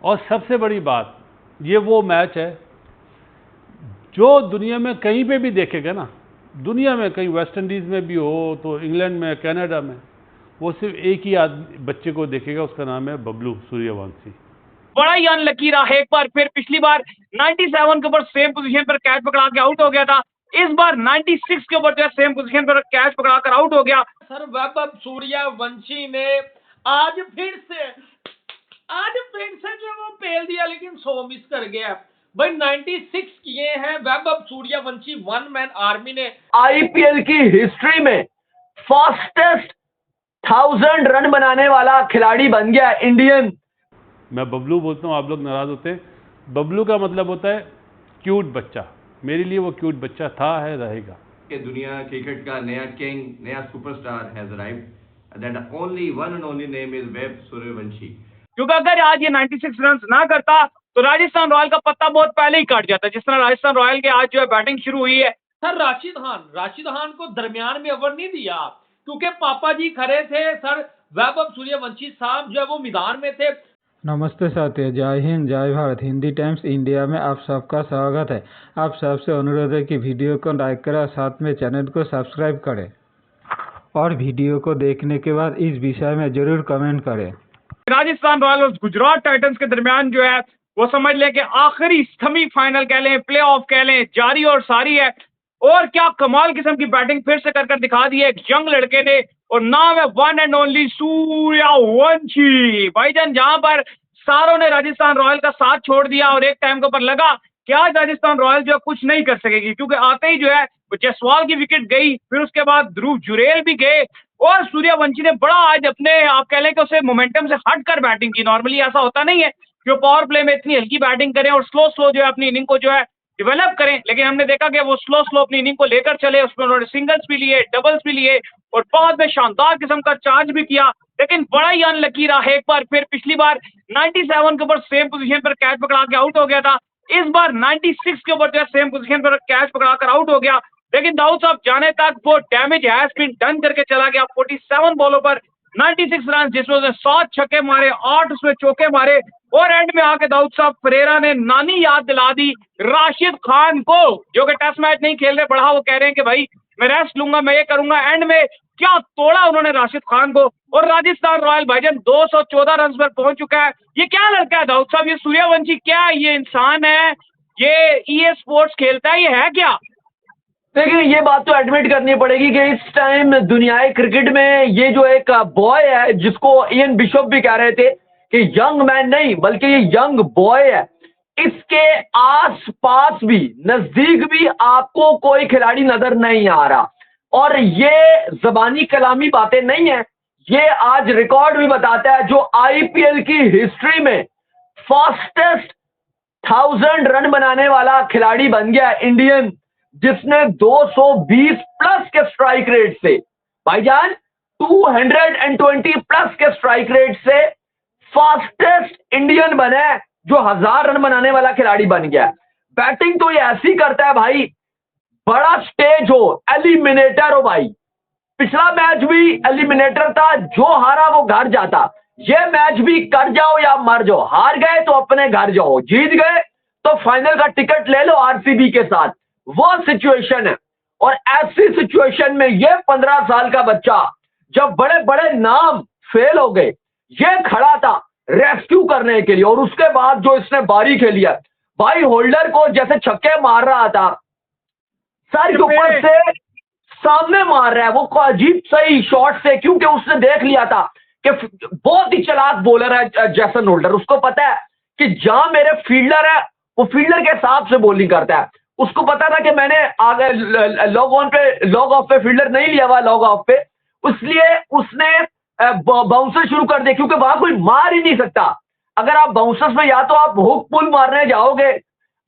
और सबसे बड़ी बात, ये वो मैच है जो दुनिया में कहीं पे भी देखेगा ना, दुनिया में कहीं वेस्ट इंडीज़ में भी हो, तो इंग्लैंड में, कनाडा में, वो सिर्फ एक ही आदमी बच्चे को देखेगा, उसका नाम है बबलू सूर्यवंशी। बड़ा ही अनलकी रहा एक बार फिर। पिछली बार 97 के ऊपर सेम पोजीशन पर कैच पकड़ा के आउट हो गया था, इस बार 96 के ऊपर जो है सेम पोजीशन पर कैच पकड़ा कर आउट हो गया। सर वैभव सूर्यवंशी ने आज फिर से जो वो पेल दिया, लेकिन 100 मिस कर गया भाई। 96 किए हैं Vaibhav Suryavanshi, one man army ने। आईपीएल की हिस्ट्री में फास्टेस्ट 1000 रन बनाने वाला खिलाड़ी बन गया इंडियन। मैं बबलू बोलता हूँ, आप लोग नाराज होते हैं। बबलू का मतलब होता है क्यूट बच्चा। मेरे लिए वो क्यूट बच्चा था, है, रहेगा। कि दुनिया क्रिकेट का नया किंग, नया superstar has arrived. That only one and only name is Vaibhav Suryavanshi. क्योंकि अगर आज ये 96 रन ना करता तो राजस्थान रॉयल का पत्ता बहुत पहले ही काट जाता, जिस तरह राजस्थान रॉयल के आज जो है बैटिंग शुरू हुई है। सर राशिद खान को दरमियान में ओवर नहीं दिया, क्योंकि पापा जी खड़े थे। सर वैभव सूर्यवंशी साहब जो है वो मैदान में थे। नमस्ते साथियों, जय हिंद, जय भारत। हिंदी टाइम्स इंडिया में आप सबका स्वागत है। आप सबसे अनुरोध है कि वीडियो को लाइक करें और साथ में चैनल को सब्सक्राइब करें, और वीडियो को देखने के बाद इस विषय में जरूर कमेंट करें। राजस्थान रॉयल और गुजरात टाइटंस के दरमियान जो है वो समझ लें कि आखिरी सेमीफाइनल कह लें, प्ले ऑफ कह लें, जारी और सारी है। और क्या कमाल किस्म की बैटिंग फिर से कर दिखा दी है एक यंग लड़के ने, और नाम है वन एंड ओनली सूर्यवंशी। भाईजान, जहां पर सारों ने राजस्थान रॉयल का साथ छोड़ दिया और एक टाइम के ऊपर लगा कि आज राजस्थान रॉयल जो है कुछ नहीं कर सकेगी, क्योंकि आते ही जो है जायसवाल की विकेट गई, फिर उसके बाद ध्रुव जुरेल भी गए, और सूर्यवंशी ने बड़ा आज अपने, आप कह लें कि उसे मोमेंटम से हटकर बैटिंग की। नॉर्मली ऐसा होता नहीं है कि वो पावर प्ले में इतनी हल्की बैटिंग करें और स्लो जो है अपनी इनिंग को जो है डेवलप करें, लेकिन हमने देखा कि वो स्लो अपनी इनिंग को लेकर चले। उसमें उन्होंने सिंगल्स भी लिए, डबल्स भी लिए, और बाद में शानदार किस्म का चार्ज भी किया। लेकिन बड़ा ही अनलकी रहा एक बार फिर। पिछली बार 97 के ऊपर सेम पोजीशन पर कैच पकड़ा के आउट हो गया था, इस बार 96 के ऊपर जो है सेम पोजीशन पर कैच पकड़ा कर आउट हो गया। लेकिन दाऊद साहब जाने तक वो डैमेज हैज बीन डन करके चला गया। 47 बॉलों पर 96 रन, जिसमें उसने 7 छक्के मारे, 8 उसमें चौके मारे, और एंड में आके दाऊद साहब फरेरा ने नानी याद दिला दी राशिद खान को, जो कि टेस्ट मैच नहीं खेल रहे। बढ़ा वो कह रहे हैं कि भाई मैं रेस्ट लूंगा, मैं ये करूंगा। एंड में क्या तोड़ा उन्होंने राशिद खान को, और राजस्थान रॉयल भाईजान 214 रन पर पहुंच चुका है। ये क्या लड़का है दाऊद साहब, ये सूर्यवंशी क्या है? ये इंसान है? ये ईए स्पोर्ट्स खेलता है? ये है क्या? देखिए, ये बात तो एडमिट करनी पड़ेगी कि इस टाइम दुनियाई क्रिकेट में ये जो एक बॉय है, जिसको इयन बिशप भी कह रहे थे कि यंग मैन नहीं बल्कि ये यंग बॉय है, इसके आस पास भी, नजदीक भी आपको कोई खिलाड़ी नजर नहीं आ रहा। और ये जबानी कलामी बातें नहीं है, ये आज रिकॉर्ड भी बताता है। जो आईपीएल की हिस्ट्री में फास्टेस्ट 1000 रन बनाने वाला खिलाड़ी बन गया इंडियन, जिसने 220 प्लस के स्ट्राइक रेट से, भाईजान 220 प्लस के स्ट्राइक रेट से फास्टेस्ट इंडियन बना है, जो 1000 रन बनाने वाला खिलाड़ी बन गया। बैटिंग तो ये ऐसी करता है भाई, बड़ा स्टेज हो, एलिमिनेटर हो भाई। पिछला मैच भी एलिमिनेटर था, जो हारा वो घर जाता। ये मैच भी कर जाओ या मर जाओ, हार गए तो अपने घर जाओ, जीत गए तो फाइनल का टिकट ले लो आरसीबी के साथ, वो सिचुएशन है। और ऐसी सिचुएशन में ये 15 साल का बच्चा, जब बड़े बड़े नाम फेल हो गए, ये खड़ा था रेस्क्यू करने के लिए। और उसके बाद जो इसने बारी खेली है भाई, होल्डर को जैसे छक्के मार रहा था, सर के ऊपर से सामने मार रहा है वो अजीब सही शॉट से, क्योंकि उसने देख लिया था कि बहुत ही चालाक बॉलर है जैसन होल्डर। उसको पता है कि जहां मेरे फील्डर है, वो फील्डर के हिसाब से बॉलिंग करता है। उसको पता था कि मैंने आगे लॉग ऑफ पे फील्डर नहीं लिया हुआ, लॉग ऑफ पे, इसलिए उसने बाउंसर शुरू कर दिया, क्योंकि वहां कोई मार ही नहीं सकता। अगर आप बाउंसर्स में या तो आप हुक पुल मारने जाओगे,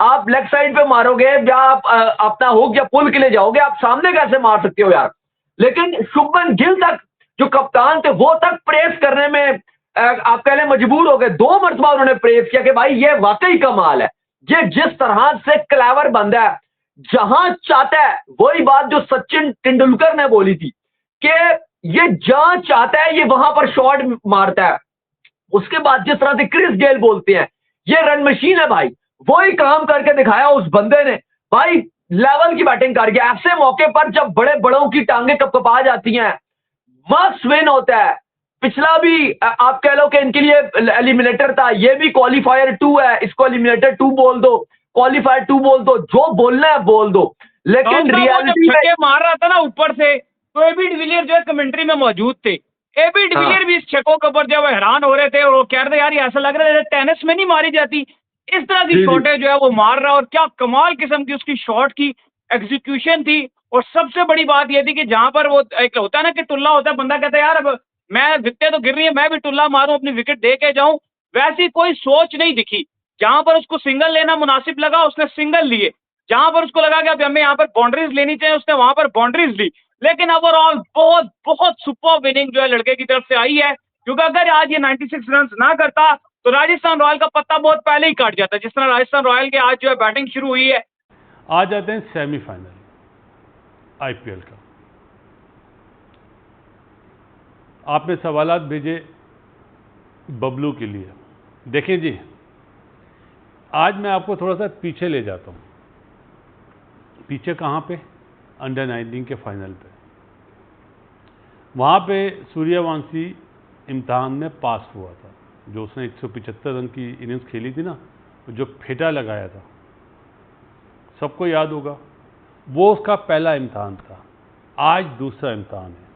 आप लेग साइड पे मारोगे, या आप अपना हुक या पुल के लिए जाओगे, आप सामने कैसे मार सकते हो यार। लेकिन शुभमन गिल तक, जो कप्तान थे, वो तक प्रेस करने में आप पहले मजबूर हो गए। 2 मरतबा उन्होंने प्रेस किया कि भाई ये वाकई कमाल है, ये जिस तरह से क्लेवर बंदा है, जहां चाहता है, वही बात जो सचिन तेंदुलकर ने बोली थी कि ये जहां चाहता है ये वहां पर शॉट मारता है। उसके बाद जिस तरह से क्रिस गेल बोलते हैं ये रन मशीन है भाई, वही काम करके दिखाया उस बंदे ने भाई, लेवल की बैटिंग कर गया। ऐसे मौके पर जब बड़े बड़ों की टांगे कपकपा जाती हैं, मस्ट विन होता है। पिछला भी आप कह लो कि इनके लिए एलिमिनेटर था, ये भी क्वालिफायर 2 है, इसको एलिमिनेटर 2 बोल दो, क्वालिफायर 2 बोल दो, जो बोलना है बोल दो, लेकिन साहब, वो जब रियलिटी में छक्के मार रहा था ना ऊपर से, तो एबी डिविलियर जो है कमेंट्री में मौजूद थे। एबी डिविलियर भी इस छक्कों के ऊपर जब हैरान हो रहे थे और वो कह रहे थे यार ये ऐसा लग रहा है जैसे टेनिस में नहीं मारी जाती, इस तरह की जी, जी। शॉटें जो है वो मार रहा है। और क्या कमाल किस्म की उसकी शॉट की एग्जीक्यूशन थी। और सबसे बड़ी बात यह थी कि जहां पर वो एक होता है ना कि टुल्ला होता है, बंदा कहता है यार अब मैं विकेटें तो गिर रही है, मैं भी टुल्ला मारूं, अपनी विकेट दे के जाऊं, वैसी कोई सोच नहीं दिखी। जहां पर उसको सिंगल लेना मुनासिब लगा उसने सिंगल लिए, जहां पर उसको लगा कि अब हमें यहाँ पर बाउंड्रीज लेनी चाहिए उसने वहां पर बाउंड्रीज ली। लेकिन ओवरऑल बहुत बहुत सुपर विनिंग जो है लड़के की तरफ से आई है, क्योंकि अगर आज ये 96 रन ना करता तो राजस्थान रॉयल का पत्ता बहुत पहले ही काट जाता। जिस तरह राजस्थान रॉयल के आज जो है बैटिंग शुरू हुई है। आ जाते हैं सेमीफाइनल आईपीएल का। आपने सवालात भेजे बबलू के लिए। देखें जी, आज मैं आपको थोड़ा सा पीछे ले जाता हूँ। पीछे कहाँ पे? अंडर 19 के फाइनल पे। वहाँ पे सूर्यवंशी इम्तिहान में पास हुआ था, जो उसने 175 रन की इनिंग्स खेली थी ना, जो फेटा लगाया था, सबको याद होगा। वो उसका पहला इम्तिहान था। आज दूसरा इम्तिहान है।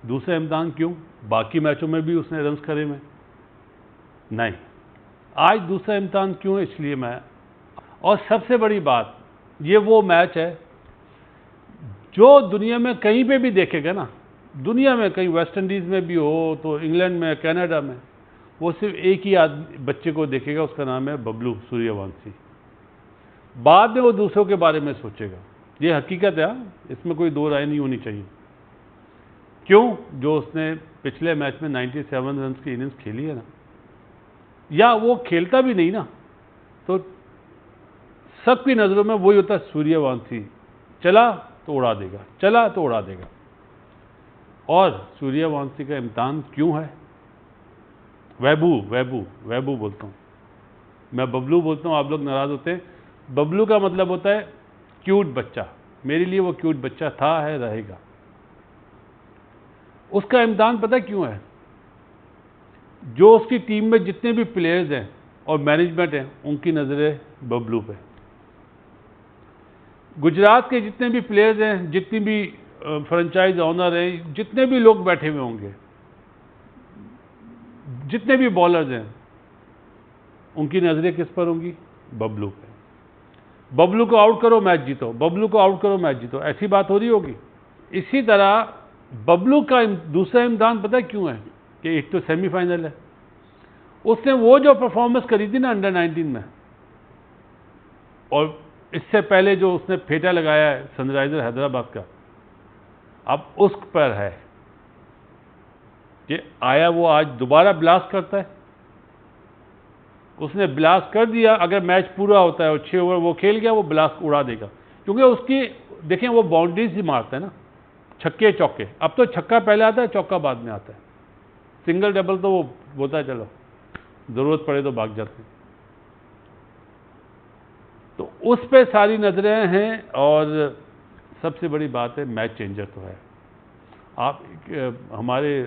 दूसरा इम्तिहान क्यों? बाकी मैचों में भी उसने रन्स करे में नहीं, आज दूसरा इम्तिहान क्यों है इसलिए मैं। और सबसे बड़ी बात, ये वो मैच है जो दुनिया में कहीं पे भी देखेगा ना, दुनिया में कहीं वेस्ट इंडीज़ में भी हो तो इंग्लैंड में, कनाडा में, वो सिर्फ एक ही बच्चे को देखेगा, उसका नाम है बबलू सूर्यवंशी। बाद में वो दूसरों के बारे में सोचेगा। ये हकीकत है, इसमें कोई दो राय नहीं होनी चाहिए। क्यों? जो उसने पिछले मैच में 97 रन की इनिंग्स खेली है ना, या वो खेलता भी नहीं ना तो सबकी नज़रों में वही होता है, सूर्यवंशी चला तो उड़ा देगा, चला तो उड़ा देगा। और सूर्यवंशी का इम्तिहान क्यों है? वैभू बोलता हूँ मैं, बबलू बोलता हूँ, आप लोग नाराज़ होते हैं। बबलू का मतलब होता है क्यूट बच्चा। मेरे लिए वो क्यूट बच्चा था, है, रहेगा। उसका इम्तिहान पता क्यों है? जो उसकी टीम में जितने भी प्लेयर्स हैं और मैनेजमेंट हैं, उनकी नज़रें बबलू पे। गुजरात के जितने भी प्लेयर्स हैं, जितनी भी फ्रेंचाइज ऑनर हैं, जितने भी लोग बैठे हुए होंगे, जितने भी बॉलर्स हैं, उनकी नज़रें किस पर होंगी? बबलू पे। बबलू को आउट करो मैच जीतो, बबलू को आउट करो मैच जीतो, ऐसी बात हो रही होगी। इसी तरह बबलू का दूसरा इम्तिहान पता क्यों है? कि एक तो सेमीफाइनल है, उसने वो जो परफॉर्मेंस करी थी ना अंडर 19 में, और इससे पहले जो उसने फेटा लगाया है सनराइजर हैदराबाद का, अब उस पर है कि आया वो आज दोबारा ब्लास्ट करता है। उसने ब्लास्ट कर दिया, अगर मैच पूरा होता है और 6 ओवर वो खेल गया, वो ब्लास्ट उड़ा देगा। क्योंकि उसकी देखें, वो बाउंड्रीज ही मारता है ना, छक्के चौके। अब तो छक्का पहले आता है, चौका बाद में आता है। सिंगल डबल तो वो होता है, चलो ज़रूरत पड़े तो भाग जाते हैं। तो उस पे सारी नज़रें हैं। और सबसे बड़ी बात है, मैच चेंजर तो है। आप हमारे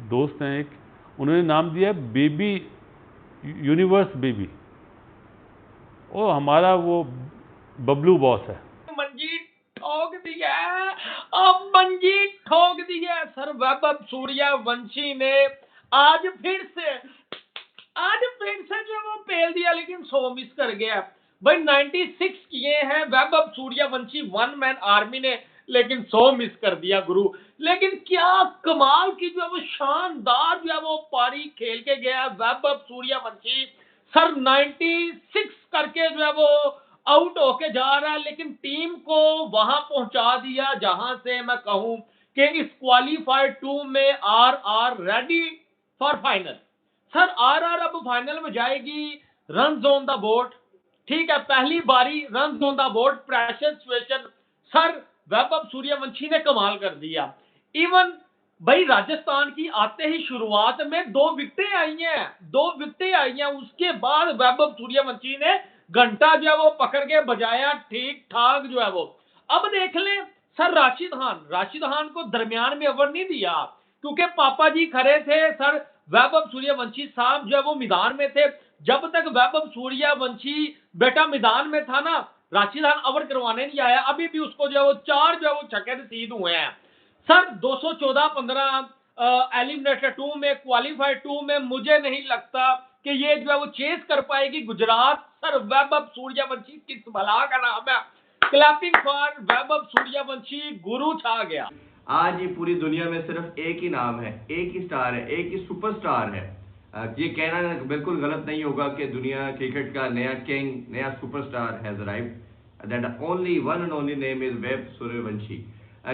दोस्त हैं एक, उन्होंने नाम दिया बेबी, यूनिवर्स बेबी। वो हमारा वो बबलू बॉस है। मंजीत ठोक दिया, अब मंजीत ठोक दिया सर। वैभव सूर्यवंशी ने आज फिर से जो वो पेल दिया, लेकिन 100 मिस कर गया भाई। 96 किए हैं Vaibhav Suryavanshi one man army ने, लेकिन 100 मिस कर दिया गुरु। लेकिन क्या कमाल की जो है वो शानदार जो है वो पारी खेल के गया वैभव सूर्यवंशी सर। 96 करके जो है वो आउट होके जा रहा है, लेकिन टीम को वहां पहुंचा दिया जहां से मैं कहूं कि इस क्वालीफायर 2 में are ready for final. Sir आर अब फाइनल में जाएगी, रन ऑन द बोर्ड। ठीक है, पहली बारी run on the board, pressure situation. Sir Vaibhav Suryavanshi ने कमाल कर दिया। इवन भाई राजस्थान की आते ही शुरुआत में 2 विकेटें आई हैं, उसके बाद वैभव सूर्यवंशी ने घंटा जो है वो पकड़ के बजाया ठीक ठाक जो है वो। अब देख लें सर, राशिद खान को दरमियान में ओवर नहीं दिया क्योंकि पापा जी खड़े थे सर। वैभव सूर्यवंशी साहब जो है वो मैदान में थे। जब तक वैभव सूर्यवंशी बेटा मैदान में था ना, राशिद खान ओवर करवाने नहीं आया। अभी भी उसको जो है वो 4 जो है वो छक्के नसीब हुए हैं सर। 214-15 एलिमिनेटर 2 में, क्वालिफायर 2 में मुझे नहीं लगता कि ये जो है वो चेस कर पाएगी गुजरात। सर वैभव सूर्यवंशी किस भला का नाम है। क्लैपिंग फॉर वैभव सूर्यवंशी, गुरु छा गया। आज ये पूरी दुनिया में सिर्फ एक ही नाम है, एक ही स्टार है, एक ही सुपरस्टार है। ये कहना बिल्कुल गलत नहीं होगा कि दुनिया क्रिकेट का नया किंग, नया superstar has arrived. That only one and only name is Vaibhav Suryavanshi.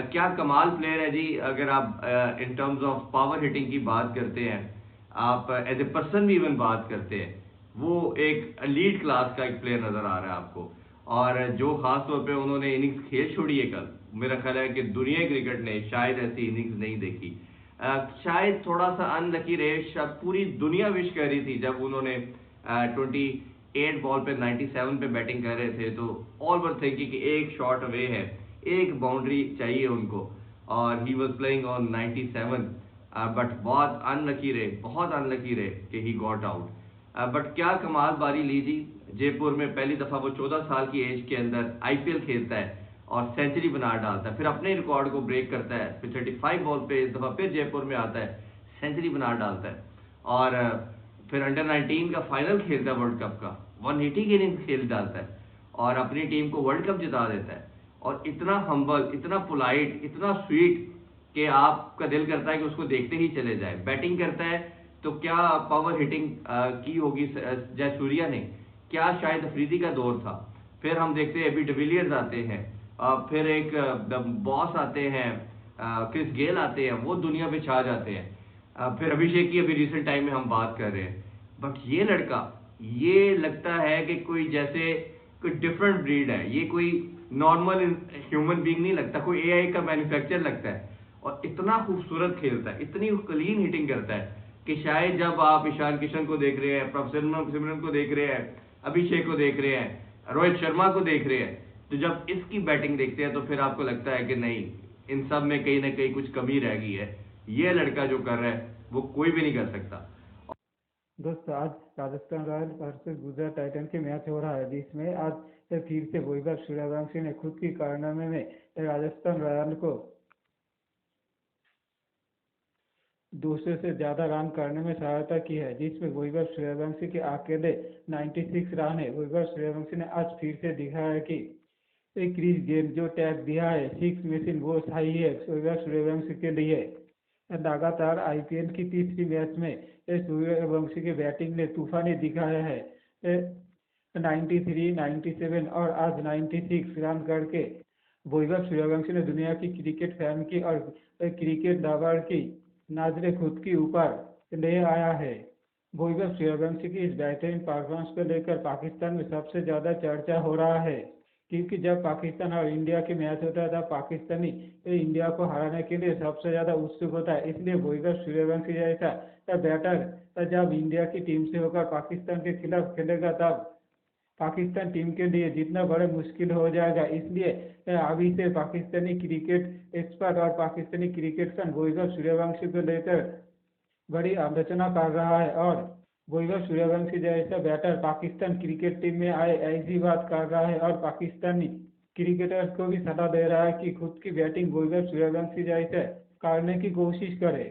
क्या कमाल प्लेयर है जी। अगर आप in terms of power hitting की बात करते हैं, आप एज ए पर्सन भी इवन बात करते हैं, वो एक एलीट क्लास का एक प्लेयर नजर आ रहा है आपको। और जो खास तौर पे उन्होंने इनिंग्स खेल छोड़ी है कल, मेरा ख्याल है कि दुनिया क्रिकेट ने शायद ऐसी इनिंग्स नहीं देखी। शायद थोड़ा सा अनलकी रहे, शायद पूरी दुनिया विश कर रही थी जब उन्होंने 28 बॉल पे 97 पे बैटिंग कर रहे थे, तो ऑल वर थिंकिंग कि एक शॉट अवे है, एक बाउंड्री चाहिए उनको, और he was playing on 97। But बहुत अनलकी रहे कि ही गॉट आउट। बट क्या कमाल बारी ली जी। जयपुर में पहली दफा वो 14 साल की एज के अंदर आईपीएल खेलता है और सेंचुरी बना डालता है, फिर अपने रिकॉर्ड को ब्रेक करता है, फिर 35 बॉल पे इस दफा फिर जयपुर में आता है, सेंचुरी बना डालता है, और फिर अंडर 19 का फाइनल खेलता है वर्ल्ड कप का, 180 इनिंग्स खेल डालता है और अपनी टीम को वर्ल्ड कप जिता देता है। और इतना हम्बल, इतना पोलाइट, इतना स्वीट कि आपका दिल करता है कि उसको देखते ही चले जाए। बैटिंग करता है तो क्या पावर हिटिंग की होगी जयसूर्या ने, क्या शायद अफरीदी का दौर था। फिर हम देखते हैं अभी डिविलियर्स आते हैं, फिर एक बॉस आते हैं, क्रिस गेल आते हैं, वो दुनिया पे छा जाते हैं। फिर अभिषेक की अभी रिसेंट टाइम में हम बात कर रहे हैं। बट ये लड़का, ये लगता है कि कोई जैसे कोई डिफरेंट ब्रीड है, ये कोई नॉर्मल ह्यूमन बीइंग नहीं लगता, कोई एआई का मैन्युफैक्चर लगता है। और इतना खूबसूरत खेलता है, इतनी क्लीन हिटिंग करता है कि शायद जब आप ईशान किशन को देख रहे हैं, प्रभ सिमरन को देख रहे हैं, अभिषेक को देख रहे हैं, रोहित शर्मा को देख रहे हैं, तो जब इसकी बैटिंग देखते हैं तो फिर आपको लगता है कि नहीं, इन सब में कहीं ना कहीं कुछ कमी रह गई है। ये लड़का जो कर रहा है वो कोई भी नहीं कर सकता। दोस्तों, आज Rajasthan royal versus Gujarat Titan के मैच हो रहा है, जिसमें आज फिर से वैभव सूर्यवंशी ने खुद की कारनामे में राजस्थान रॉयल को 200 से ज्यादा रन करने में सहायता की है, जिसमें वैभव सूर्यवंशी के अकेले 96 रन है। वैभव सूर्यवंशी ने आज फिर से दिखाया है कि क्रिस गेल जो टैग दिया है, 6 मशीन, वो सही है वैभव सूर्यवंशी के लिए। लगातार आईपीएल की तीसरी मैच में सूर्यवंशी की बैटिंग ने तूफानी दिखाया है। 93, 97 और आज 96 रन करके वैभव सूर्यवंशी ने दुनिया की क्रिकेट फैन की और क्रिकेट लवर की नजरें खुद के ऊपर ले आया है। वैभव सूर्यवंशी की इस बेहतरीन परफॉर्मेंस को लेकर पाकिस्तान में सबसे ज्यादा चर्चा हो रहा है, क्योंकि जब पाकिस्तान और इंडिया के मैच होता है तब पाकिस्तानी इंडिया को हराने के लिए सबसे ज्यादा उत्सुक होता है। इसलिए वैभव सूर्यवंशी जैसा बैटर जब इंडिया की टीम से होकर पाकिस्तान के खिलाफ खेलेगा तब पाकिस्तान टीम के लिए जितना बड़े मुश्किल हो जाएगा। इसलिए अभी से पाकिस्तानी क्रिकेट एक्सपर्ट और पाकिस्तानी क्रिकेट फैन वैभव सूर्यवंशी को लेकर बड़ी आलोचना कर रहा है, और वैभव सूर्यवंशी जैसा बैटर पाकिस्तान क्रिकेट टीम में आए ऐसी बात कर रहा है, और पाकिस्तानी क्रिकेटर्स को भी सलाह दे रहा है कि खुद की बैटिंग वैभव सूर्यवंशी जैसे करने की कोशिश करे।